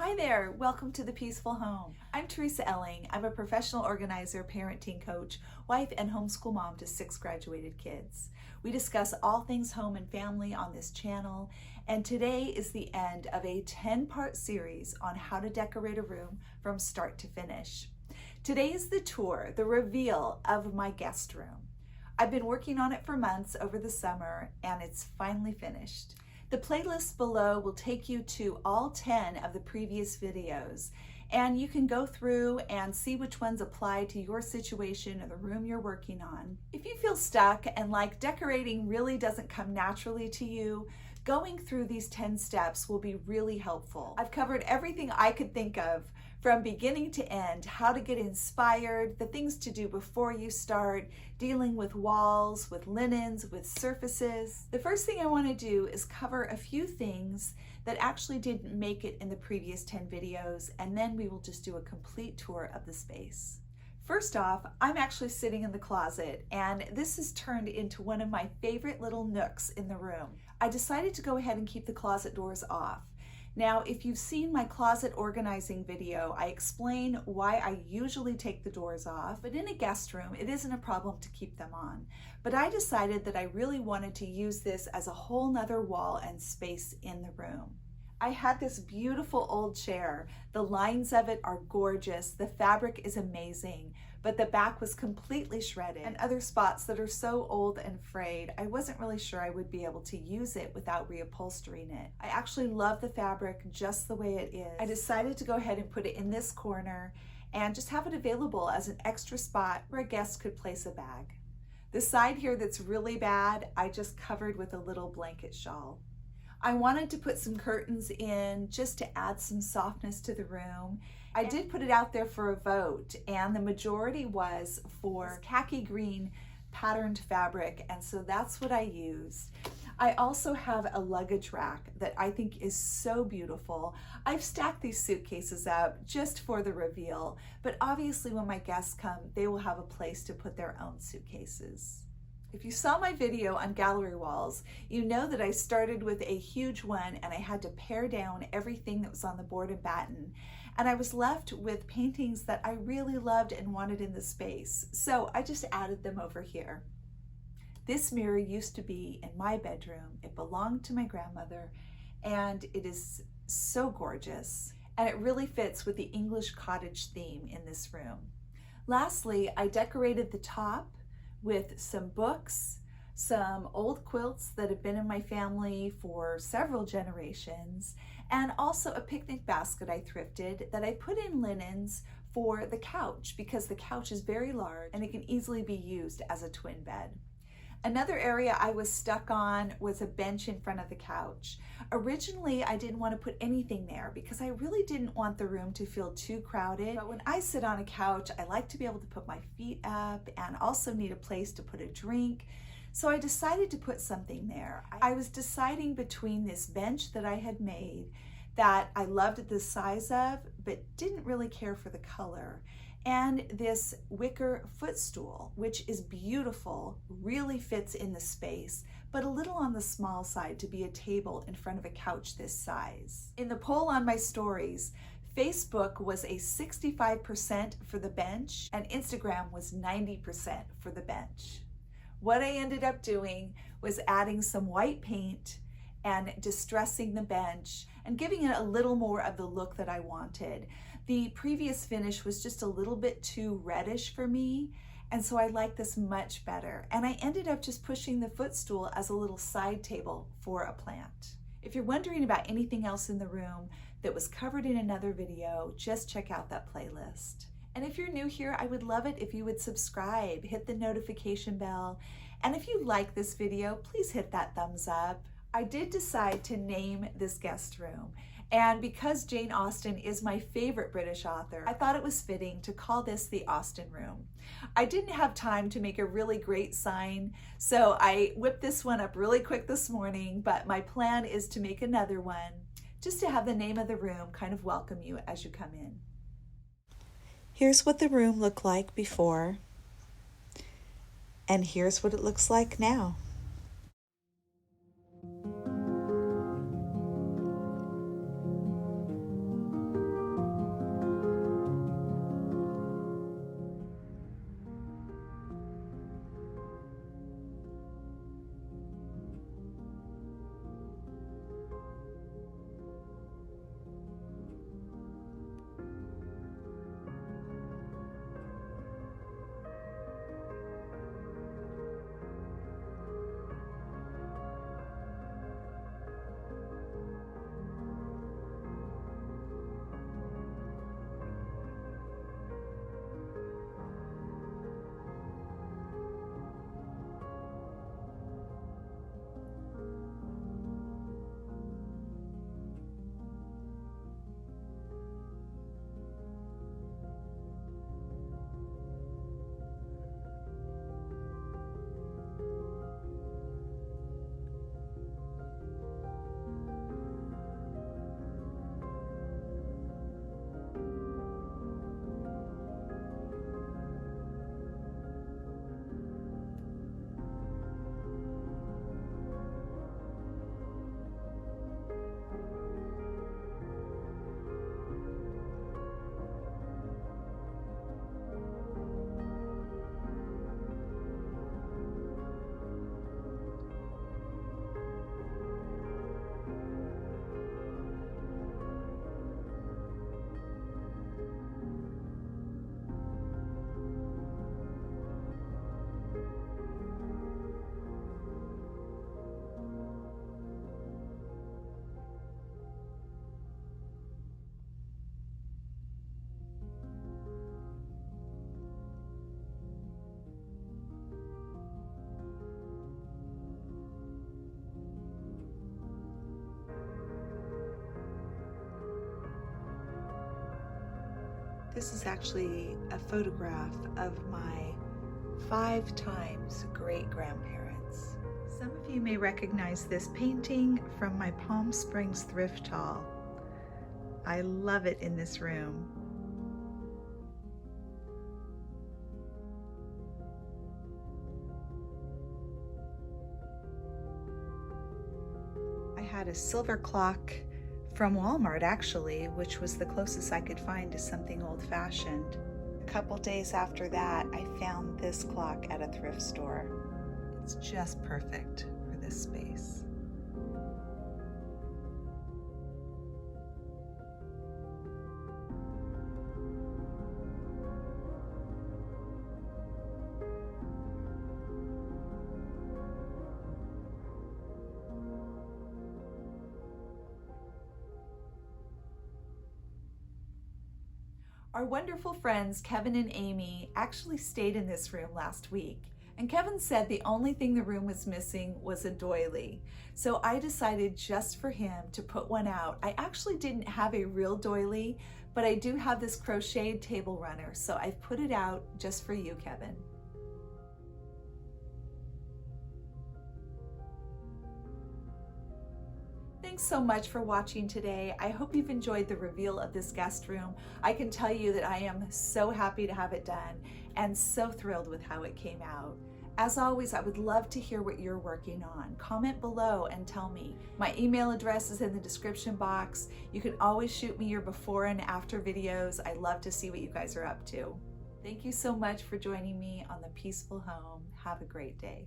Hi there, welcome to The Peaceful Home. I'm Teresaelling. I'm a professional organizer, parenting coach, wife, and homeschool mom to 6 graduated kids. We discuss all things home and family on this channel, and today is the end of a 10-part series on how to decorate a room from start to finish. Today is the tour, the reveal of my guest room. I've been working on it for months over the summer, and it's finally finished. The playlist below will take you to all 10 of the previous videos, and you can go through and see which ones apply to your situation or the room you're working on. If you feel stuck and like decorating really doesn't come naturally to you, going through these 10 steps will be really helpful. I've covered everything I could think of from beginning to end, how to get inspired, the things to do before you start, dealing with walls, with linens, with surfaces. The first thing I want to do is cover a few things that actually didn't make it in the previous 10 videos, and then we will just do a complete tour of the space. First off, I'm actually sitting in the closet, and this has turned into one of my favorite little nooks in the room. I decided to go ahead and keep the closet doors off. Now, if you've seen my closet organizing video, I explain why I usually take the doors off, but in a guest room, it isn't a problem to keep them on. But I decided that I really wanted to use this as a whole nother wall and space in the room. I had this beautiful old chair. The lines of it are gorgeous. The fabric is amazing, but the back was completely shredded and other spots that are so old and frayed, I wasn't really sure I would be able to use it without reupholstering it. I actually love the fabric just the way it is. I decided to go ahead and put it in this corner and just have it available as an extra spot where a guest could place a bag. The side here that's really bad, I just covered with a little blanket shawl. I wanted to put some curtains in just to add some softness to the room. I did put it out there for a vote, and the majority was for khaki green patterned fabric, and so that's what I used. I also have a luggage rack that I think is so beautiful. I've stacked these suitcases up just for the reveal, but obviously when my guests come, they will have a place to put their own suitcases. If you saw my video on gallery walls, you know that I started with a huge one and I had to pare down everything that was on the board and batten. And I was left with paintings that I really loved and wanted in the space. So I just added them over here. This mirror used to be in my bedroom. It belonged to my grandmother, and it is so gorgeous. And it really fits with the English cottage theme in this room. Lastly, I decorated the top with some books, some old quilts that have been in my family for several generations, and also a picnic basket I thrifted that I put in linens for the couch because the couch is very large and it can easily be used as a twin bed. Another area I was stuck on was a bench in front of the couch. Originally, I didn't want to put anything there because I really didn't want the room to feel too crowded. But when I sit on a couch, I like to be able to put my feet up and also need a place to put a drink. So I decided to put something there. I was deciding between this bench that I had made that I loved the size of, but didn't really care for the color, and this wicker footstool, which is beautiful, really fits in the space, but a little on the small side to be a table in front of a couch this size. In the poll on my stories, Facebook was a 65% for the bench and Instagram was 90% for the bench. What I ended up doing was adding some white paint and distressing the bench and giving it a little more of the look that I wanted. The previous finish was just a little bit too reddish for me, and so I like this much better. And I ended up just pushing the footstool as a little side table for a plant. If you're wondering about anything else in the room that was covered in another video, just check out that playlist. And if you're new here, I would love it if you would subscribe, hit the notification bell, and if you like this video, please hit that thumbs up. I did decide to name this guest room, and because Jane Austen is my favorite British author, I thought it was fitting to call this the Austen Room. I didn't have time to make a really great sign, so I whipped this one up really quick this morning, but my plan is to make another one just to have the name of the room kind of welcome you as you come in. Here's what the room looked like before, and here's what it looks like now. This is actually a photograph of my 5 times great-grandparents. Some of you may recognize this painting from my Palm Springs thrift haul. I love it in this room. I had a silver clock from Walmart actually, which was the closest I could find to something old-fashioned. A couple days after that, I found this clock at a thrift store. It's just perfect for this space. Our wonderful friends Kevin and Amy actually stayed in this room last week, and Kevin said the only thing the room was missing was a doily. So I decided just for him to put one out. I actually didn't have a real doily, but I do have this crocheted table runner, so I've put it out just for you, Kevin. Thanks so much for watching today. I hope you've enjoyed the reveal of this guest room. I can tell you that I am so happy to have it done and so thrilled with how it came out. As always, I would love to hear what you're working on. Comment below and tell me. My email address is in the description box. You can always shoot me your before and after videos. I love to see what you guys are up to. Thank you so much for joining me on The Peaceful Home. Have a great day.